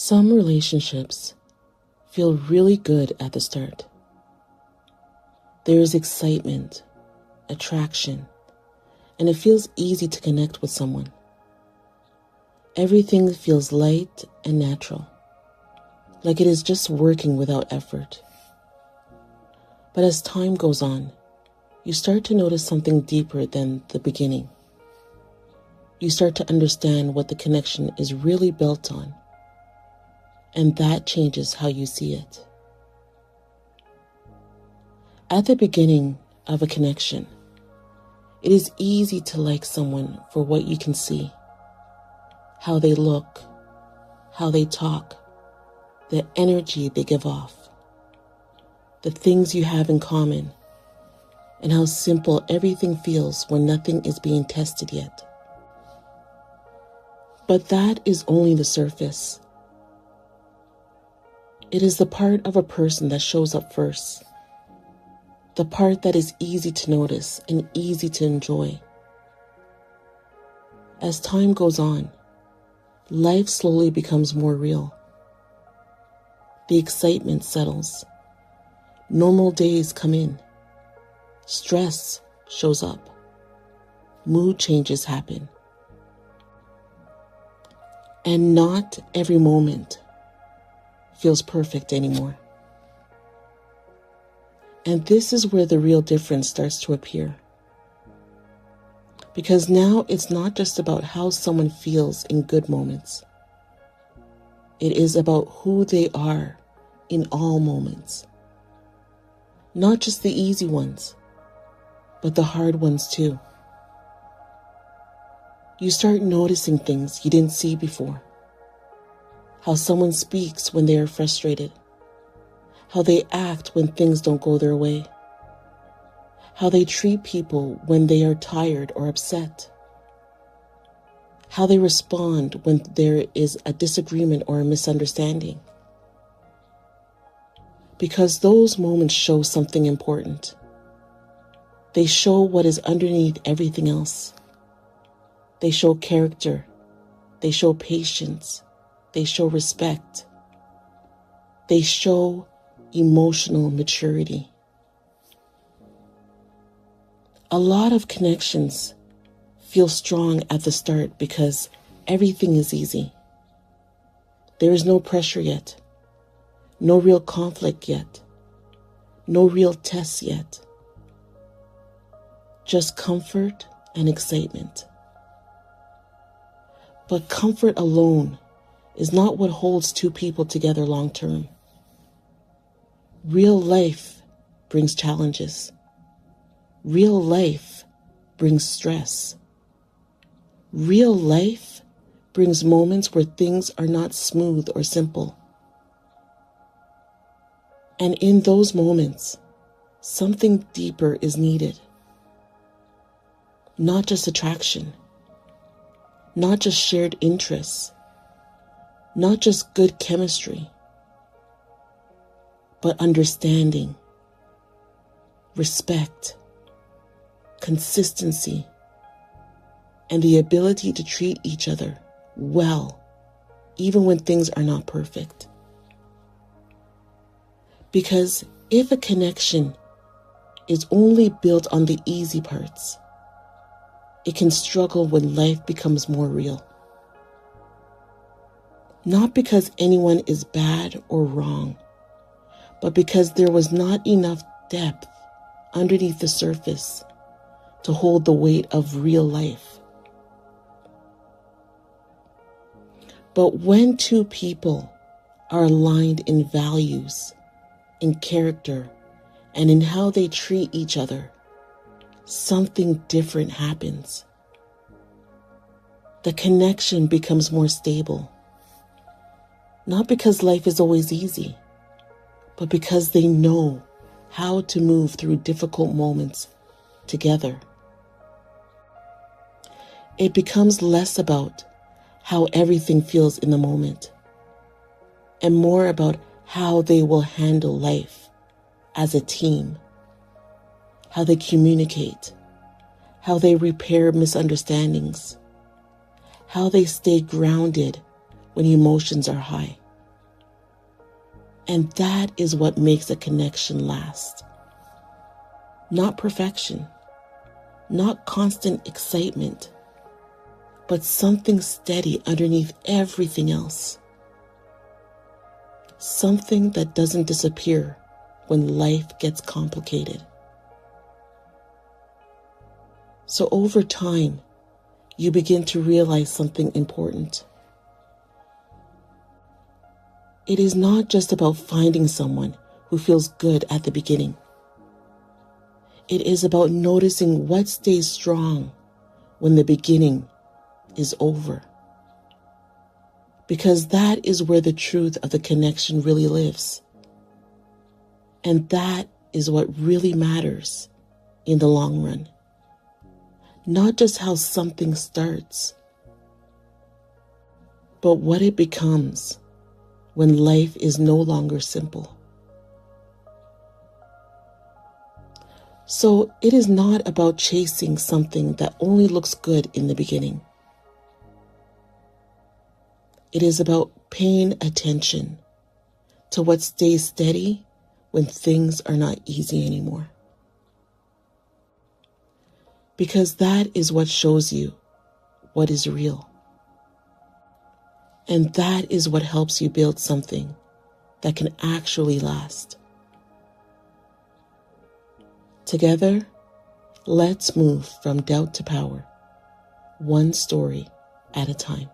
Some relationships feel really good at the start. There is excitement, attraction, and it feels easy to connect with someone. Everything feels light and natural, like it is just working without effort. But as time goes on, you start to notice something deeper than the beginning. You start to understand what the connection is really built on, and that changes how you see it. At the beginning of a connection, it is easy to like someone for what you can see, how they look, how they talk, the energy they give off, the things you have in common, and how simple everything feels when nothing is being tested yet. But that is only the surface. It is the part of a person that shows up first, the part that is easy to notice and easy to enjoy. As time goes on, life slowly becomes more real. The excitement settles. Normal days come in. Stress shows up. Mood changes happen. And not every moment feels perfect anymore. And this is where the real difference starts to appear. Because now it's not just about how someone feels in good moments. It is about who they are in all moments. Not just the easy ones, but the hard ones too. You start noticing things you didn't see before. How someone speaks when they are frustrated. How they act when things don't go their way. How they treat people when they are tired or upset. How they respond when there is a disagreement or a misunderstanding. Because those moments show something important. They show what is underneath everything else. They show character. They show patience. They show respect. They show emotional maturity. A lot of connections feel strong at the start because everything is easy. There is no pressure yet, no real conflict yet, no real tests yet. Just comfort and excitement. But comfort alone is not what holds two people together long term. Real life brings challenges. Real life brings stress. Real life brings moments where things are not smooth or simple. And in those moments, something deeper is needed. Not just attraction. Not just shared interests. Not just good chemistry. But understanding, respect, consistency, and the ability to treat each other well, even when things are not perfect. Because if a connection is only built on the easy parts, it can struggle when life becomes more real. Not because anyone is bad or wrong, but because there was not enough depth underneath the surface to hold the weight of real life. But when two people are aligned in values, in character, and in how they treat each other, something different happens. The connection becomes more stable. Not because life is always easy, but because they know how to move through difficult moments together. It becomes less about how everything feels in the moment, and more about how they will handle life as a team, how they communicate, how they repair misunderstandings, how they stay grounded when emotions are high. And that is what makes a connection last. Not perfection, not constant excitement, but something steady underneath everything else. Something that doesn't disappear when life gets complicated. So over time, you begin to realize something important. It is not just about finding someone who feels good at the beginning. It is about noticing what stays strong when the beginning is over. Because that is where the truth of the connection really lives. And that is what really matters in the long run. Not just how something starts, but what it becomes when life is no longer simple. So it is not about chasing something that only looks good in the beginning. It is about paying attention to what stays steady when things are not easy anymore. Because that is what shows you what is real. And that is what helps you build something that can actually last. Together, let's move from doubt to power, one story at a time.